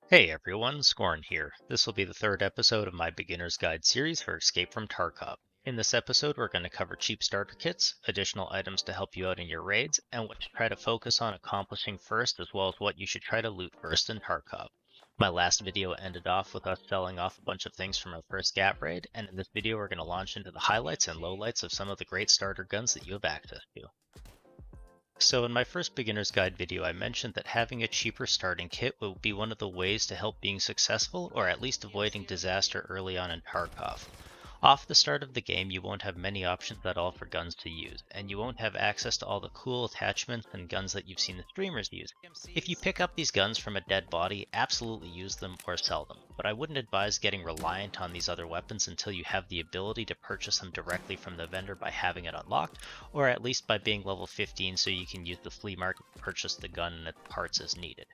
Hey everyone, Scorn here. This will be the third episode of my Beginner's Guide series for Escape from Tarkov. In this episode, we're going to cover cheap starter kits, additional items to help you out in your raids, and what to try to focus on accomplishing first, as well as what you should try to loot first in Tarkov. My last video ended off with us selling off a bunch of things from our first Gap raid, and in this video we're going to launch into the highlights and lowlights of some of the great starter guns that you have access to. So in my first beginner's guide video, I mentioned that having a cheaper starting kit will be one of the ways to help being successful, or at least avoiding disaster early on in Tarkov. Off the start of the game, you won't have many options at all for guns to use, and you won't have access to all the cool attachments and guns that you've seen the streamers use. If you pick up these guns from a dead body, absolutely use them or sell them, but I wouldn't advise getting reliant on these other weapons until you have the ability to purchase them directly from the vendor by having it unlocked, or at least by being level 15 so you can use the flea market to purchase the gun and its parts as needed.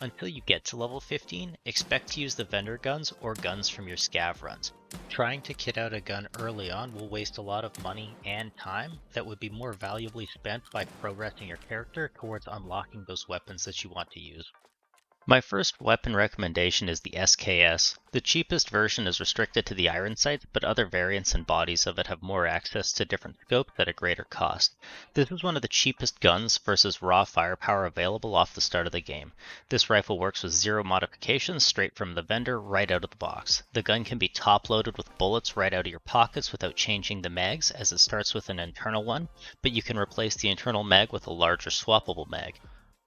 Until you get to level 15, expect to use the vendor guns or guns from your scav runs. Trying to kit out a gun early on will waste a lot of money and time that would be more valuably spent by progressing your character towards unlocking those weapons that you want to use. My first weapon recommendation is the SKS. The cheapest version is restricted to the iron sights, but other variants and bodies of it have more access to different scopes at a greater cost. This is one of the cheapest guns versus raw firepower available off the start of the game. This rifle works with zero modifications straight from the vendor right out of the box. The gun can be top loaded with bullets right out of your pockets without changing the mags, as it starts with an internal one, but you can replace the internal mag with a larger swappable mag.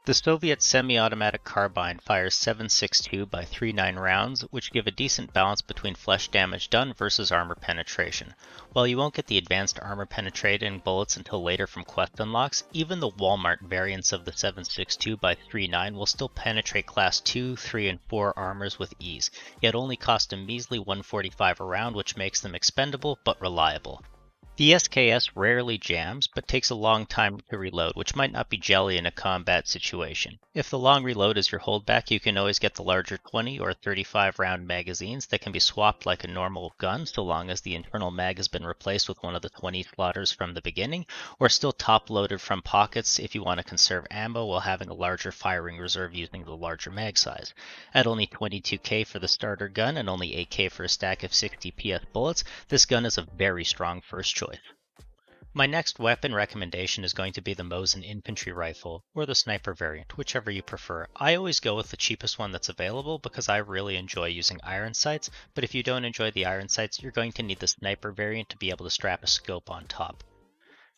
The Soviet semi-automatic carbine fires 7.62 by 3.9 rounds, which give a decent balance between flesh damage done versus armor penetration. While you won't get the advanced armor penetrating bullets until later from quest unlocks, even the Walmart variants of the 7.62 by 3.9 will still penetrate class 2, 3, and 4 armors with ease, yet only cost a measly 145 a round, which makes them expendable but reliable. The SKS rarely jams, but takes a long time to reload, which might not be jelly in a combat situation. If the long reload is your holdback, you can always get the larger 20 or 35 round magazines that can be swapped like a normal gun so long as the internal mag has been replaced with one of the 20 slotters from the beginning, or still top loaded from pockets if you want to conserve ammo while having a larger firing reserve using the larger mag size. At only 22k for the starter gun and only 8k for a stack of 60 PS bullets, this gun is a very strong first choice. My next weapon recommendation is going to be the Mosin infantry rifle, or the sniper variant, whichever you prefer. I always go with the cheapest one that's available because I really enjoy using iron sights, but if you don't enjoy the iron sights, you're going to need the sniper variant to be able to strap a scope on top.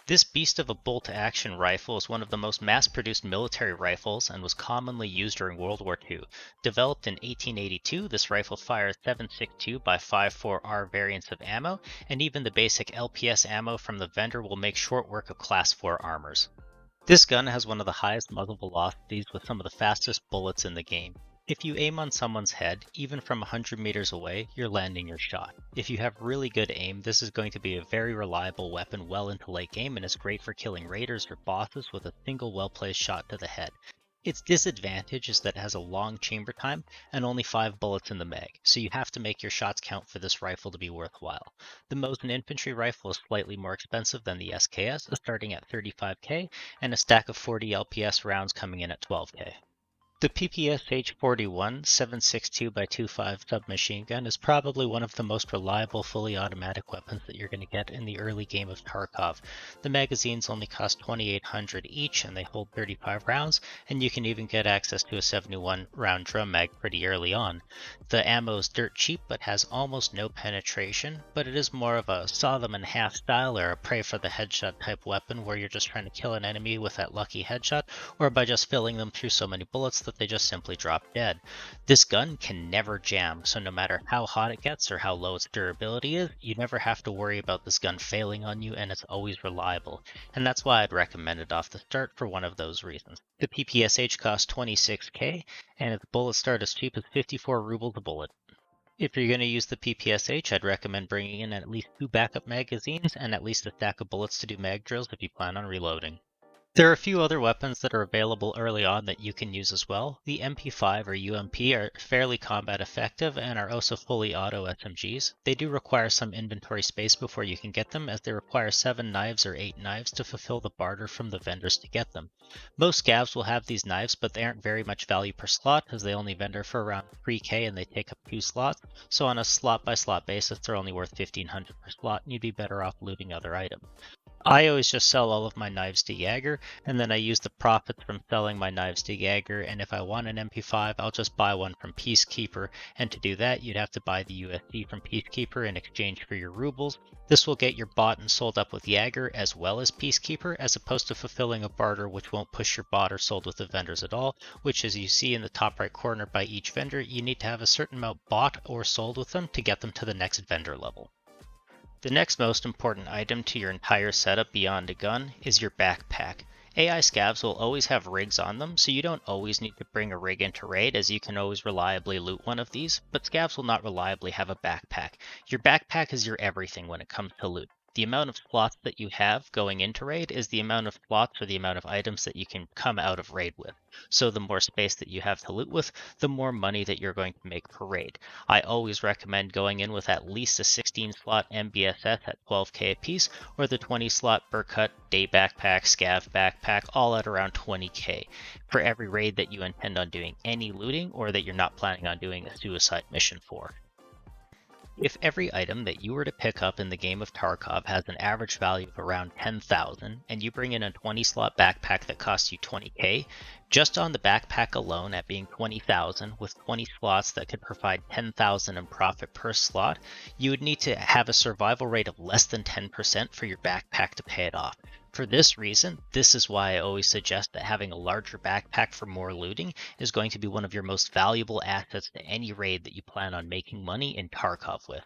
This beast of a bolt-action rifle is one of the most mass-produced military rifles and was commonly used during World War II. Developed in 1882, this rifle fires 7.62 by 5.4R variants of ammo, and even the basic LPS ammo from the vendor will make short work of Class 4 armors. This gun has one of the highest muzzle velocities with some of the fastest bullets in the game. If you aim on someone's head, even from 100 meters away, you're landing your shot. If you have really good aim, this is going to be a very reliable weapon well into late game and is great for killing raiders or bosses with a single well-placed shot to the head. Its disadvantage is that it has a long chamber time and only 5 bullets in the mag, so you have to make your shots count for this rifle to be worthwhile. The Mosin infantry rifle is slightly more expensive than the SKS, starting at 35k, and a stack of 40 LPS rounds coming in at 12k. The PPSH-41 7.62 by 2.5 submachine gun is probably one of the most reliable fully automatic weapons that you're going to get in the early game of Tarkov. The magazines only cost 2,800 each and they hold 35 rounds, and you can even get access to a 71 round drum mag pretty early on. The ammo is dirt cheap but has almost no penetration, but it is more of a saw them in half style or a pray for the headshot type weapon where you're just trying to kill an enemy with that lucky headshot, or by just filling them through so many bullets that they just simply drop dead. This gun can never jam, so no matter how hot it gets or how low its durability is, you never have to worry about this gun failing on you, and it's always reliable. And that's why I'd recommend it off the start for one of those reasons. The PPSH costs 26k, and its bullet start as cheap as 54 rubles a bullet. If you're going to use the PPSH, I'd recommend bringing in at least 2 backup magazines and at least a stack of bullets to do mag drills if you plan on reloading. There are a few other weapons that are available early on that you can use as well. The MP5 or UMP are fairly combat effective and are also fully auto SMGs. They do require some inventory space before you can get them, as they require 7 knives or 8 knives to fulfill the barter from the vendors to get them. Most scavs will have these knives, but they aren't very much value per slot, as they only vendor for around 3k and they take up 2 slots, so on a slot by slot basis they're only worth 1500 per slot and you'd be better off looting other items. I always just sell all of my knives to Jaeger, and then I use the profits from selling my knives to Jaeger, and if I want an MP5, I'll just buy one from Peacekeeper, and to do that, you'd have to buy the USD from Peacekeeper in exchange for your rubles. This will get your bought and sold up with Jaeger as well as Peacekeeper, as opposed to fulfilling a barter which won't push your bought or sold with the vendors at all, which as you see in the top right corner by each vendor, you need to have a certain amount bought or sold with them to get them to the next vendor level. The next most important item to your entire setup beyond a gun is your backpack. AI scavs will always have rigs on them, so you don't always need to bring a rig into raid, as you can always reliably loot one of these, but scavs will not reliably have a backpack. Your backpack is your everything when it comes to loot. The amount of slots that you have going into raid is the amount of slots or the amount of items that you can come out of raid with. So the more space that you have to loot with, the more money that you're going to make per raid. I always recommend going in with at least a 16 slot MBSS at 12k a piece, or the 20 slot Burkut, Day Backpack, Scav Backpack, all at around 20k, for every raid that you intend on doing any looting or that you're not planning on doing a suicide mission for. If every item that you were to pick up in the game of Tarkov has an average value of around 10,000, and you bring in a 20 slot backpack that costs you 20k, just on the backpack alone at being 20,000 with 20 slots that could provide 10,000 in profit per slot, you would need to have a survival rate of less than 10% for your backpack to pay it off. For this reason, this is why I always suggest that having a larger backpack for more looting is going to be one of your most valuable assets to any raid that you plan on making money in Tarkov with.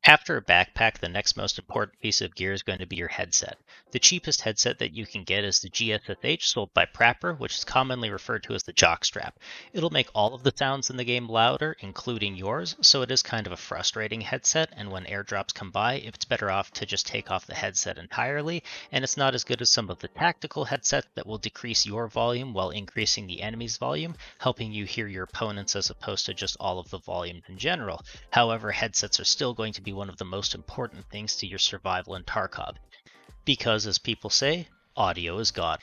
After a backpack, the next most important piece of gear is going to be your headset. The cheapest headset that you can get is the GSSH sold by Prapper, which is commonly referred to as the jockstrap. It'll make all of the sounds in the game louder, including yours, so it is kind of a frustrating headset, and when airdrops come by, it's better off to just take off the headset entirely, and it's not as good as some of the tactical headsets that will decrease your volume while increasing the enemy's volume, helping you hear your opponents as opposed to just all of the volumes in general. However, headsets are still going to be one of the most important things to your survival in Tarkov, because as people say, audio is God.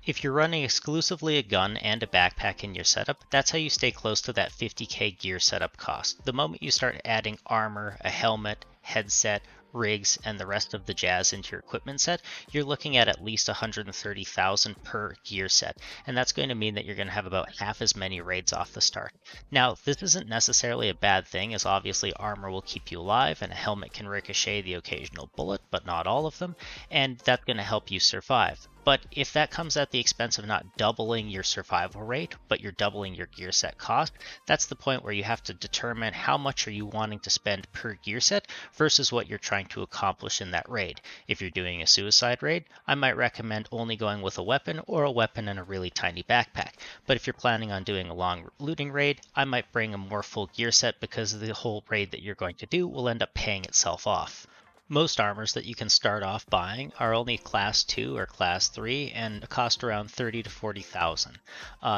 If you're running exclusively a gun and a backpack in your setup, that's how you stay close to that 50k gear setup cost. The moment you start adding armor, a helmet, headset, rigs, and the rest of the jazz into your equipment set, you're looking at least 130,000 per gear set, and that's going to mean that you're going to have about half as many raids off the start. Now, this isn't necessarily a bad thing, as obviously armor will keep you alive, and a helmet can ricochet the occasional bullet, but not all of them, and that's going to help you survive. But if that comes at the expense of not doubling your survival rate, but you're doubling your gear set cost, that's the point where you have to determine how much are you wanting to spend per gear set versus what you're trying to accomplish in that raid. If you're doing a suicide raid, I might recommend only going with a weapon or a weapon and a really tiny backpack. But if you're planning on doing a long looting raid, I might bring a more full gear set because the whole raid that you're going to do will end up paying itself off. Most armors that you can start off buying are only class 2 or class 3 and cost around 30 to 40,000.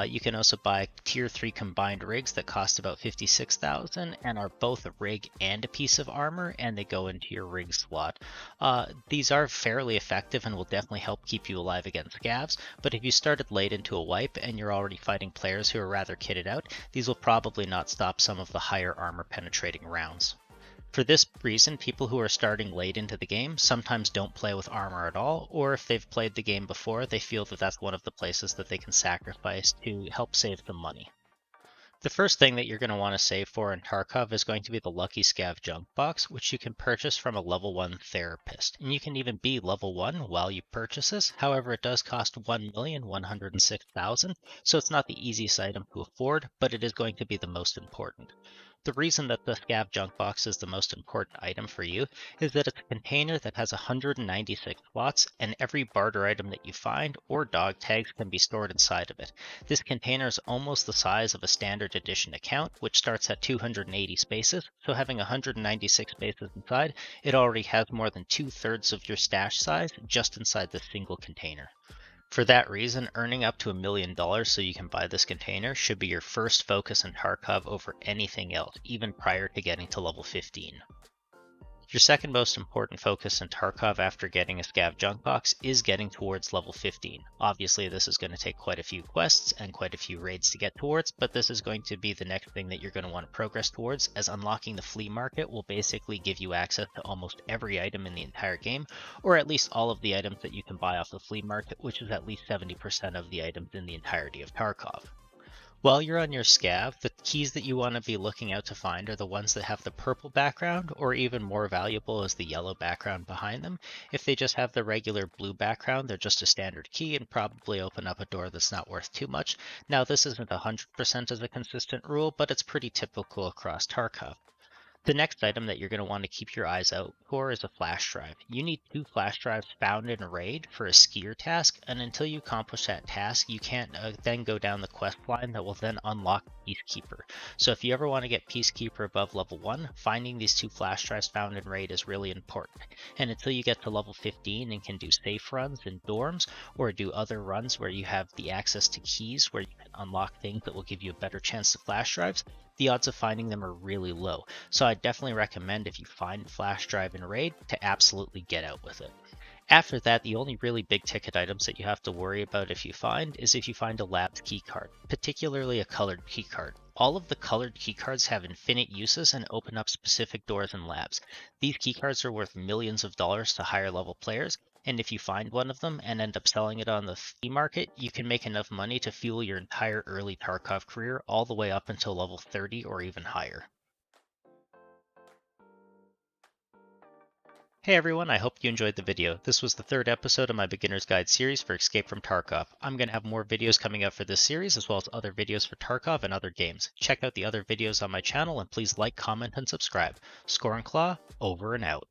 You can also buy tier 3 combined rigs that cost about 56,000 and are both a rig and a piece of armor, and they go into your rig slot. These are fairly effective and will definitely help keep you alive against scavs, but if you started late into a wipe and you're already fighting players who are rather kitted out, these will probably not stop some of the higher armor penetrating rounds. For this reason, people who are starting late into the game sometimes don't play with armor at all, or if they've played the game before, they feel that that's one of the places that they can sacrifice to help save them money. The first thing that you're going to want to save for in Tarkov is going to be the Lucky Scav Junk Box, which you can purchase from a level 1 therapist. And you can even be level 1 while you purchase this, however it does cost 1,106,000, so it's not the easiest item to afford, but it is going to be the most important. The reason that the scav junk box is the most important item for you is that it's a container that has 196 slots, and every barter item that you find or dog tags can be stored inside of it. This container is almost the size of a standard edition account, which starts at 280 spaces, so having 196 spaces inside, it already has more than 2/3 of your stash size just inside this single container. For that reason, earning up to $1 million so you can buy this container should be your first focus in Tarkov over anything else, even prior to getting to level 15. Your second most important focus in Tarkov after getting a scav junk box is getting towards level 15. Obviously this is going to take quite a few quests and quite a few raids to get towards, but this is going to be the next thing that you're going to want to progress towards, as unlocking the flea market will basically give you access to almost every item in the entire game, or at least all of the items that you can buy off the flea market, which is at least 70% of the items in the entirety of Tarkov. While you're on your scav, the keys that you want to be looking out to find are the ones that have the purple background, or even more valuable is the yellow background behind them. If they just have the regular blue background, they're just a standard key and probably open up a door that's not worth too much. Now this isn't 100% as a consistent rule, but it's pretty typical across Tarkov. The next item that you're going to want to keep your eyes out for is a flash drive. You need 2 flash drives found in a raid for a skier task, and until you accomplish that task, you can't then go down the quest line that will then unlock Peacekeeper. So if you ever want to get Peacekeeper above level 1, finding these 2 flash drives found in raid is really important. And until you get to level 15 and can do safe runs in dorms, or do other runs where you have the access to keys where you can unlock things that will give you a better chance to flash drives, the odds of finding them are really low. So I definitely recommend, if you find a flash drive in a raid, to absolutely get out with it. After that, the only really big ticket items that you have to worry about if you find a lab's keycard, particularly a colored keycard. All of the colored keycards have infinite uses and open up specific doors in labs. These keycards are worth millions of dollars to higher level players, and if you find one of them and end up selling it on the flea market, you can make enough money to fuel your entire early Tarkov career all the way up until level 30 or even higher. Hey everyone, I hope you enjoyed the video. This was the 3rd episode of my Beginner's Guide series for Escape from Tarkov. I'm going to have more videos coming out for this series, as well as other videos for Tarkov and other games. Check out the other videos on my channel, and please like, comment, and subscribe. SkornClaw, over and out.